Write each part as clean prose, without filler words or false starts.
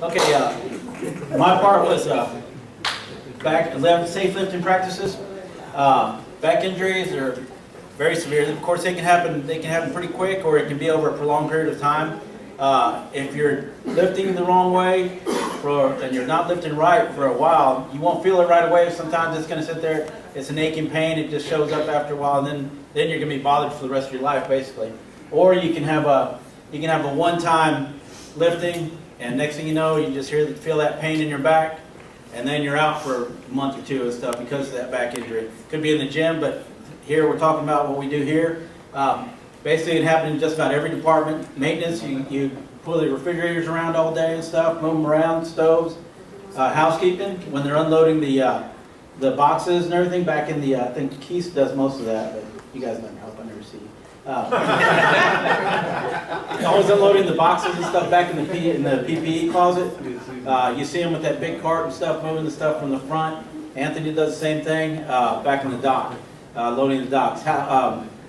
Okay, my part was back 11 safe lifting practices. Back injuries are very severe. Of course, they can happen pretty quick, or it can be over a prolonged period of time. If you're lifting the wrong way and you're not lifting right for a while, you won't feel it right away. Sometimes it's going to sit there. It's an aching pain. It just shows up after a while, and then you're going to be bothered for the rest of your life, basically. Or you can have a one-time lifting, and next thing you know, you just feel that pain in your back, and then you're out for a month or two and stuff because of that back injury. Could be in the gym, but here we're talking about what we do here. Basically, it happens in just about every department. Maintenance, you pull the refrigerators around all day and stuff, move them around, stoves. Housekeeping, when they're unloading the boxes and everything back in the, I think Keith does most of that, but you guys let me help, I never see you. Always unloading the boxes and stuff back in the PPE closet. You see them with that big cart and stuff, moving the stuff from the front. Anthony does the same thing back in the dock, loading the docks.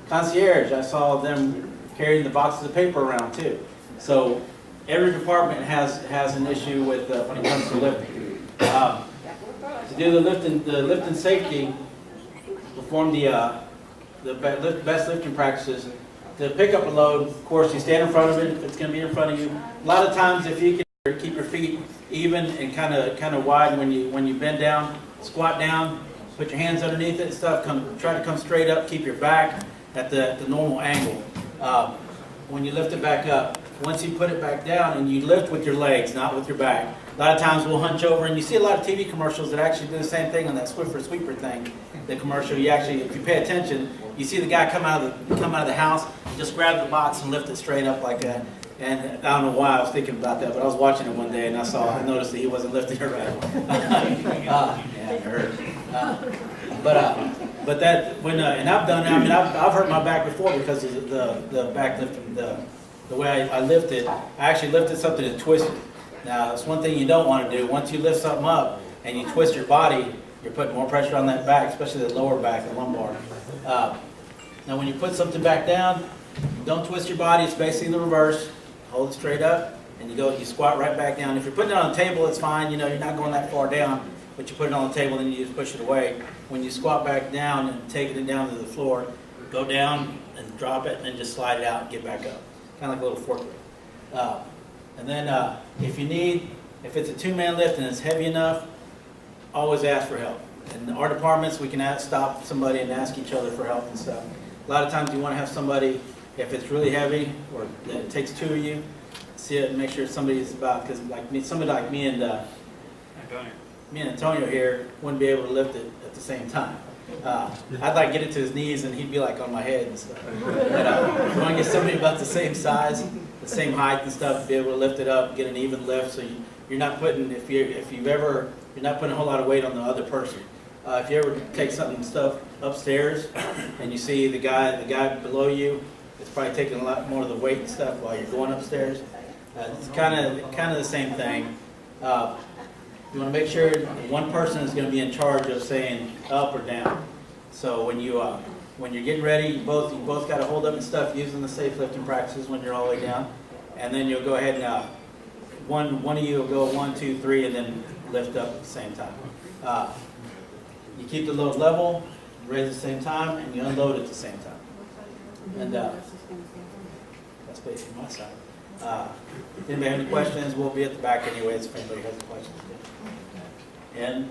Concierge, I saw them carrying the boxes of paper around too. So every department has an issue with when it comes to lifting. To do the lifting safety, perform the best lifting practices. To pick up a load, of course, you stand in front of it. If it's going to be in front of you. A lot of times, if you can keep your feet even and kind of wide when you bend down, squat down, put your hands underneath it and stuff. Try to come straight up. Keep your back at the normal angle. When you lift it back up, once you put it back down, and you lift with your legs, not with your back. A lot of times we'll hunch over, and you see a lot of TV commercials that actually do the same thing on that Swiffer sweeper thing. The commercial, you actually, if you pay attention, you see the guy come out of the house, just grab the box and lift it straight up like that. And I don't know why I was thinking about that, but I was watching it one day and I noticed that he wasn't lifting it right. Yeah, it hurt. But that and I've done it. I mean, I've hurt my back before because of the back lifting, the way I lifted. I actually lifted something and twisted. Now, that's one thing you don't want to do. Once you lift something up and you twist your body, you're putting more pressure on that back, especially the lower back, the lumbar. Now, when you put something back down, don't twist your body. It's basically the reverse. Hold it straight up, and you squat right back down. If you're putting it on a table, it's fine. You know, you're not going that far down, but you put it on the table, and then you just push it away. When you squat back down and taking it down to the floor, go down and drop it, and then just slide it out and get back up. Kind of like a little forklift. And then if it's a two-man lift and it's heavy enough, always ask for help. In our departments, we can stop somebody and ask each other for help and stuff. A lot of times you want to have somebody, if it's really heavy or it takes two of you, see it and make sure somebody's about, because somebody like me and Antonio here wouldn't be able to lift it at the same time. I'd like to get it to his knees and he'd be like on my head and stuff. But you want to get somebody about the same size, the same height and stuff, to be able to lift it up, get an even lift, so you're not putting you're not putting a whole lot of weight on the other person. If you ever take stuff upstairs and you see the guy below you, it's probably taking a lot more of the weight and stuff while you're going upstairs. It's kind of the same thing. You want to make sure one person is going to be in charge of saying up or down. So when you're getting ready, you both got to hold up and stuff using the safe lifting practices when you're all the way down, and then you'll go ahead and one of you will go 1, 2, 3, and then lift up at the same time. You keep the load level, raise at the same time, and you unload at the same time. And that's basically my side. If anybody have any questions, we'll be at the back anyways if anybody has any questions. And